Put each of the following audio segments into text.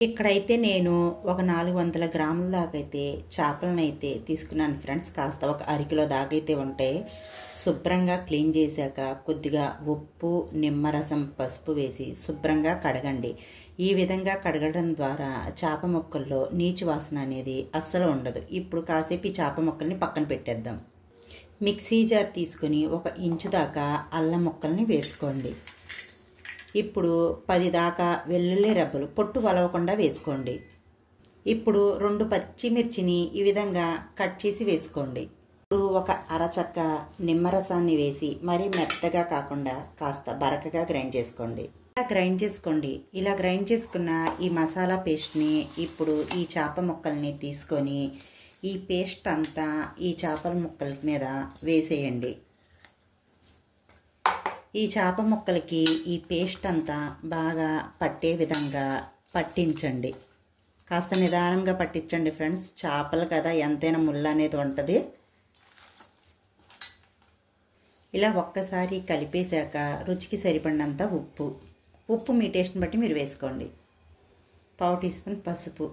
ఇక్కడైతే నేను ఒక 400 గ్రాముల దాకైతే చేపలనైతే తీసుకున్నాను ఫ్రెండ్స్. కాస్త ఒక అరకిలో దాకైతే ఉంటాయి. శుభ్రంగా క్లీన్ చేశాక కొద్దిగా ఉప్పు, నిమ్మరసం, పసుపు వేసి శుభ్రంగా కడగండి. ఈ విధంగా కడగడం ద్వారా చేప ముక్కల్లో నీచు వాసన అనేది అస్సలు ఉండదు. ఇప్పుడు కాసేపు ఈ చేప ముక్కల్ని పక్కన పెట్టేద్దాం. మిక్సీ జార్ తీసుకుని 1 ఇంచు దాకా అల్లం ముక్కల్ని వేసుకోండి. ఇప్పుడు 10 దాకా వెల్లుల్లి రెబ్బలు పొట్టు వలవకుండా వేసుకోండి. ఇప్పుడు 2 పచ్చిమిర్చిని ఈ విధంగా కట్ చేసి వేసుకోండి. ఇప్పుడు ఒక అరచక్క నిమ్మరసాన్ని వేసి మరీ మెత్తగా కాకుండా కాస్త బరకగా గ్రైండ్ చేసుకోండి. ఇలా గ్రైండ్ చేసుకున్న ఈ మసాలా పేస్ట్ని ఇప్పుడు ఈ చేప ముక్కల్ని తీసుకొని ఈ పేస్ట్ అంతా ఈ చేపల ముక్కల మీద వేసేయండి. ఈ చేప ముక్కలకి ఈ పేస్ట్ అంతా బాగా పట్టే విధంగా పట్టించండి. కాస్త నిదానంగా పట్టించండి ఫ్రెండ్స్. చేపలు కదా, ఎంతైనా ముళ్ళు అనేది ఉంటుంది. ఇలా ఒక్కసారి కలిపేశాక రుచికి సరిపడినంత ఉప్పు మీ టేస్ట్ని బట్టి మీరు వేసుకోండి. 1/4 టీ స్పూన్ పసుపు.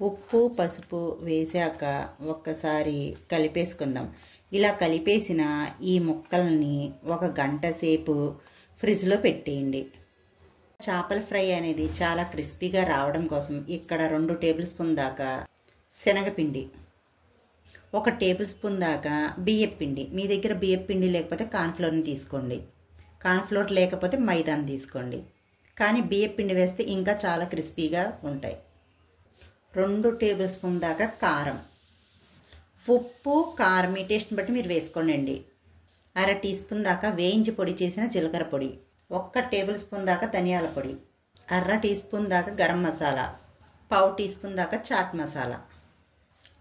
ఉప్పు పసుపు వేసాక ఒక్కసారి కలిపేసుకుందాం. ఇలా కలిపేసిన ఈ ముక్కల్ని 1 గంట సేపు ఫ్రిడ్జ్లో పెట్టేయండి. చేపల ఫ్రై అనేది చాలా క్రిస్పీగా రావడం కోసం ఇక్కడ 2 టేబుల్ స్పూన్ దాకా శనగపిండి, 1 టేబుల్ స్పూన్ దాకా బియ్యపిండి. మీ దగ్గర బియ్యపిండి లేకపోతే కార్న్ఫ్లోర్ని తీసుకోండి. కార్న్ఫ్లోర్ లేకపోతే మైదాని తీసుకోండి. కానీ బియ్యపిండి వేస్తే ఇంకా చాలా క్రిస్పీగా ఉంటాయి. 2 టేబుల్ స్పూన్ దాకా కారం. ఉప్పు, కారం మీ టేస్ట్ని బట్టి మీరు వేసుకోండి. 1/2 టీ స్పూన్ దాకా వేయించి పొడి చేసిన జీలకర్ర పొడి, 1 టేబుల్ స్పూన్ దాకా ధనియాల పొడి, 1/2 టీ స్పూన్ దాకా గరం మసాలా, 1/4 టీ స్పూన్ దాకా చాట్ మసాలా.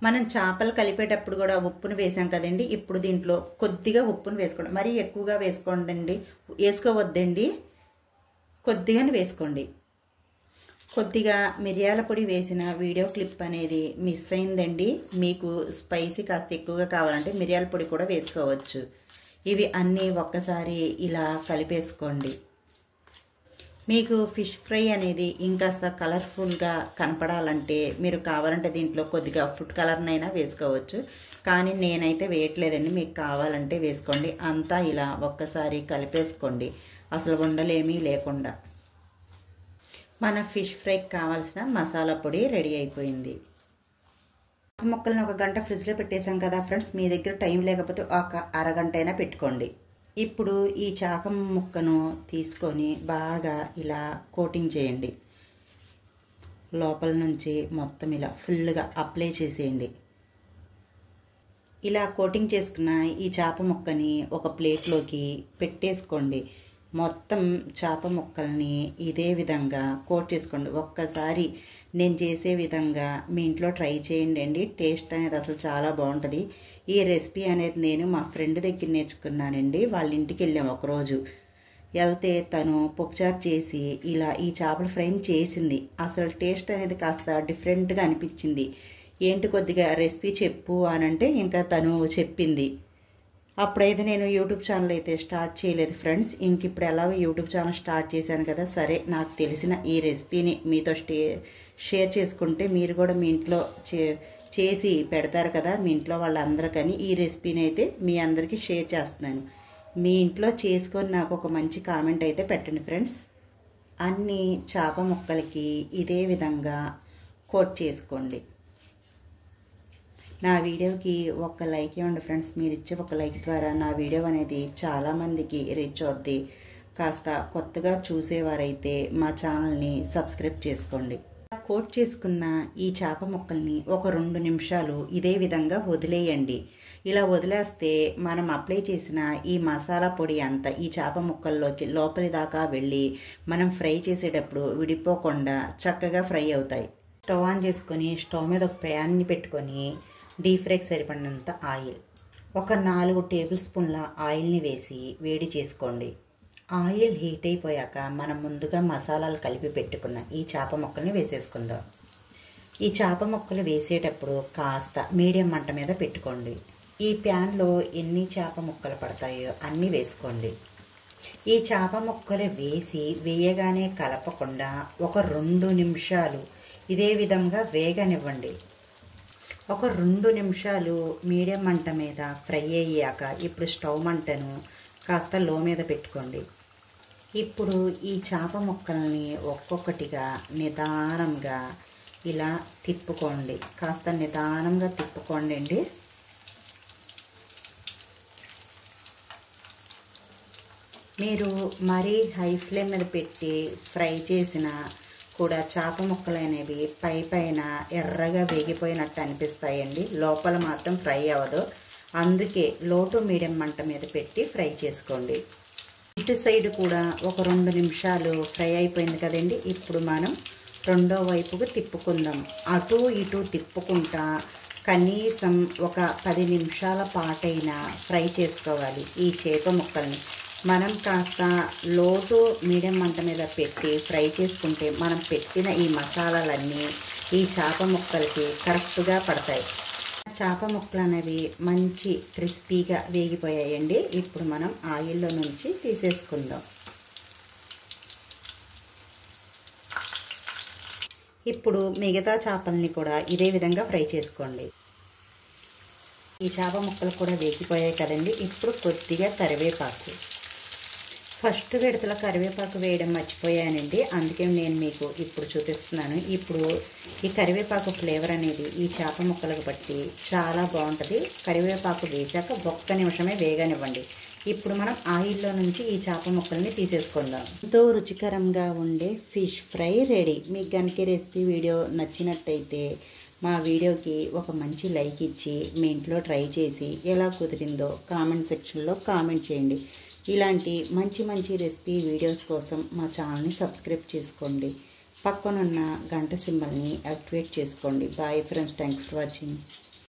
మనం చేపలు కలిపేటప్పుడు కూడా ఉప్పును వేసాం కదండి. ఇప్పుడు దీంట్లో కొద్దిగా ఉప్పును వేసుకోండి. మరీ ఎక్కువగా వేసుకోవద్దండి, కొద్దిగానే వేసుకోండి. కొద్దిగా మిరియాల పొడి వేసిన వీడియో క్లిప్ అనేది మిస్ అయిందండి. మీకు స్పైసీ కాస్త ఎక్కువగా కావాలంటే మిరియాల పొడి కూడా వేసుకోవచ్చు. ఇవి అన్నీ ఒక్కసారి ఇలా కలిపేసుకోండి. మీకు ఫిష్ ఫ్రై అనేది ఇంకాస్త కలర్ఫుల్గా కనపడాలంటే మీరు కావాలంటే దీంట్లో కొద్దిగా ఫుడ్ కలర్నైనా వేసుకోవచ్చు. కానీ నేనైతే వేయట్లేదండి. మీకు కావాలంటే వేసుకోండి. అంతా ఇలా ఒక్కసారి కలిపేసుకోండి, అసలు ఉండలేమీ లేకుండా. మన ఫిష్ ఫ్రైకి కావాల్సిన మసాలా పొడి రెడీ అయిపోయింది. ముక్కల్ని 1 గంట ఫ్రిడ్జ్లో పెట్టేశాం కదా ఫ్రెండ్స్. మీ దగ్గర టైం లేకపోతే 1 అరగంట అయినా పెట్టుకోండి. ఇప్పుడు ఈ చేప ముక్కను తీసుకొని బాగా ఇలా కోటింగ్ చేయండి. లోపల నుంచి మొత్తం ఇలా ఫుల్గా అప్లై చేసేయండి. ఇలా కోటింగ్ చేసుకున్న ఈ చేప ముక్కని ఒక ప్లేట్లోకి పెట్టేసుకోండి. మొత్తం చేప ముక్కల్ని ఇదే విధంగా కోట్ చేసుకోండి. ఒక్కసారి నేను చేసే విధంగా మీ ఇంట్లో ట్రై చేయండి. టేస్ట్ అనేది అసలు చాలా బాగుంటుంది. ఈ రెసిపీ అనేది నేను మా ఫ్రెండ్ దగ్గర నేర్చుకున్నానండి. వాళ్ళ ఇంటికి వెళ్ళాము ఒకరోజు. వెళ్తే తను పప్పుచారు చేసి ఇలా ఈ చేపల ఫ్రైని చేసింది. అసలు టేస్ట్ అనేది కాస్త డిఫరెంట్గా అనిపించింది. ఏంటి కొద్దిగా రెసిపీ చెప్పు అనంటే ఇంకా తను చెప్పింది. అప్పుడైతే నేను యూట్యూబ్ ఛానల్ అయితే స్టార్ట్ చేయలేదు ఫ్రెండ్స్. ఇంక ఇప్పుడు ఎలాగో యూట్యూబ్ ఛానల్ స్టార్ట్ చేశాను కదా, సరే నాకు తెలిసిన ఈ రెసిపీని మీతో షేర్ చేసుకుంటే మీరు కూడా మీ ఇంట్లో చేసి పెడతారు కదా మీ ఇంట్లో వాళ్ళందరికని ఈ రెసిపీని అయితే మీ అందరికీ షేర్ చేస్తున్నాను. మీ ఇంట్లో చేసుకొని నాకు ఒక మంచి కామెంట్ అయితే పెట్టండి ఫ్రెండ్స్. అన్ని చేప ముక్కలకి ఇదే విధంగా కోట్ చేసుకోండి. నా వీడియోకి 1 లైక్ ఇవ్వండి ఫ్రెండ్స్. మీరు ఇచ్చే 1 లైక్ ద్వారా నా వీడియో అనేది చాలామందికి రీచ్ అవుద్ది. కాస్త కొత్తగా చూసేవారైతే మా ఛానల్ని సబ్స్క్రైబ్ చేసుకోండి. కోట్ చేసుకున్న ఈ చేప ముక్కల్ని ఒక 2 నిమిషాలు ఇదే విధంగా వదిలేయండి. ఇలా వదిలేస్తే మనం అప్లై చేసిన ఈ మసాలా పొడి అంతా ఈ చేప ముక్కల్లోకి లోపలి దాకా వెళ్ళి మనం ఫ్రై చేసేటప్పుడు విడిపోకుండా చక్కగా ఫ్రై అవుతాయి. స్టవ్ ఆన్ చేసుకొని స్టవ్ మీద ఒక ప్యాన్ని పెట్టుకొని డీప్ ఫ్రైకి సరిపడినంత ఆయిల్, ఒక 4 టేబుల్ స్పూన్ల ఆయిల్ని వేసి వేడి చేసుకోండి. ఆయిల్ హీట్ అయిపోయాక మనం ముందుగా మసాలాలు కలిపి పెట్టుకున్న ఈ చేప ముక్కల్ని వేసేసుకుందాం. ఈ చేప ముక్కలు వేసేటప్పుడు కాస్త మీడియం మంట మీద పెట్టుకోండి. ఈ ప్యాన్లో ఎన్ని చేప ముక్కలు పడతాయో అన్నీ వేసుకోండి. ఈ చేప ముక్కలు వేయగానే కలపకుండా ఒక 2 నిమిషాలు ఇదే విధంగా వేగనివ్వండి. ఒక 2 నిమిషాలు మీడియం మంట మీద ఫ్రై అయ్యాక ఇప్పుడు స్టవ్ మంటను కాస్త లో మీద పెట్టుకోండి. ఇప్పుడు ఈ చేప ముక్కల్ని ఒక్కొక్కటిగా నిదానంగా ఇలా తిప్పుకోండి. కాస్త నిదానంగా తిప్పుకోండి అండి. మీరు మరీ హై ఫ్లేమ్ మీద పెట్టి ఫ్రై చేసిన కూడా చేప ముక్కలు అనేవి పైన ఎర్రగా వేగిపోయినట్టు అనిపిస్తాయండి. లోపల మాత్రం ఫ్రై అవ్వదు. అందుకే లో టు మీడియం మంట మీద పెట్టి ఫ్రై చేసుకోండి. ఇటు సైడ్ కూడా ఒక 2 నిమిషాలు ఫ్రై అయిపోయింది కదండి. ఇప్పుడు మనం రెండో వైపుకు తిప్పుకుందాం. అటు ఇటు తిప్పుకుంటా కనీసం ఒక 10 నిమిషాల పాటైనా ఫ్రై చేసుకోవాలి ఈ చేప ముక్కల్ని. మనం కాస్త లో టు మీడియం మంట మీద పెట్టి ఫ్రై చేసుకుంటే మనం పెట్టిన ఈ మసాలాలన్నీ ఈ చేప ముక్కలకి కరెక్ట్గా పడతాయి. చేప ముక్కలు అనేవి మంచి క్రిస్పీగా వేగిపోయాయండి. ఇప్పుడు మనం ఆయిల్లో నుంచి తీసేసుకుందాం. ఇప్పుడు మిగతా చేపల్ని కూడా ఇదే విధంగా ఫ్రై చేసుకోండి. ఈ చేప ముక్కలు కూడా వేగిపోయాయి కదండి. ఇప్పుడు కొద్దిగా కరివేపాకు, ఫస్ట్ విడతల కరివేపాకు వేయడం మర్చిపోయానండి. అందుకే నేను మీకు ఇప్పుడు చూపిస్తున్నాను. ఇప్పుడు ఈ కరివేపాకు ఫ్లేవర్ అనేది ఈ చేప ముక్కలకు బట్టి చాలా బాగుంటుంది. కరివేపాకు వేసాక ఒక్క నిమిషమే వేగనివ్వండి. ఇప్పుడు మనం ఆయిల్లో నుంచి ఈ చేప ముక్కల్ని తీసేసుకుందాం. ఎంతో రుచికరంగా ఉండే ఫిష్ ఫ్రై రెడీ. మీకు కనుక రెసిపీ వీడియో నచ్చినట్టయితే మా వీడియోకి ఒక మంచి లైక్ ఇచ్చి మీ ఇంట్లో ట్రై చేసి ఎలా కుదిరిందో కామెంట్ సెక్షన్లో కామెంట్ చేయండి. ఇలాంటి మంచి రెసిపీ వీడియోస్ కోసం మా ఛానల్ని సబ్స్క్రైబ్ చేసుకోండి. పక్కనున్న గంట సింబల్ని యాక్టివేట్ చేసుకోండి. Bye friends, thanks for watching.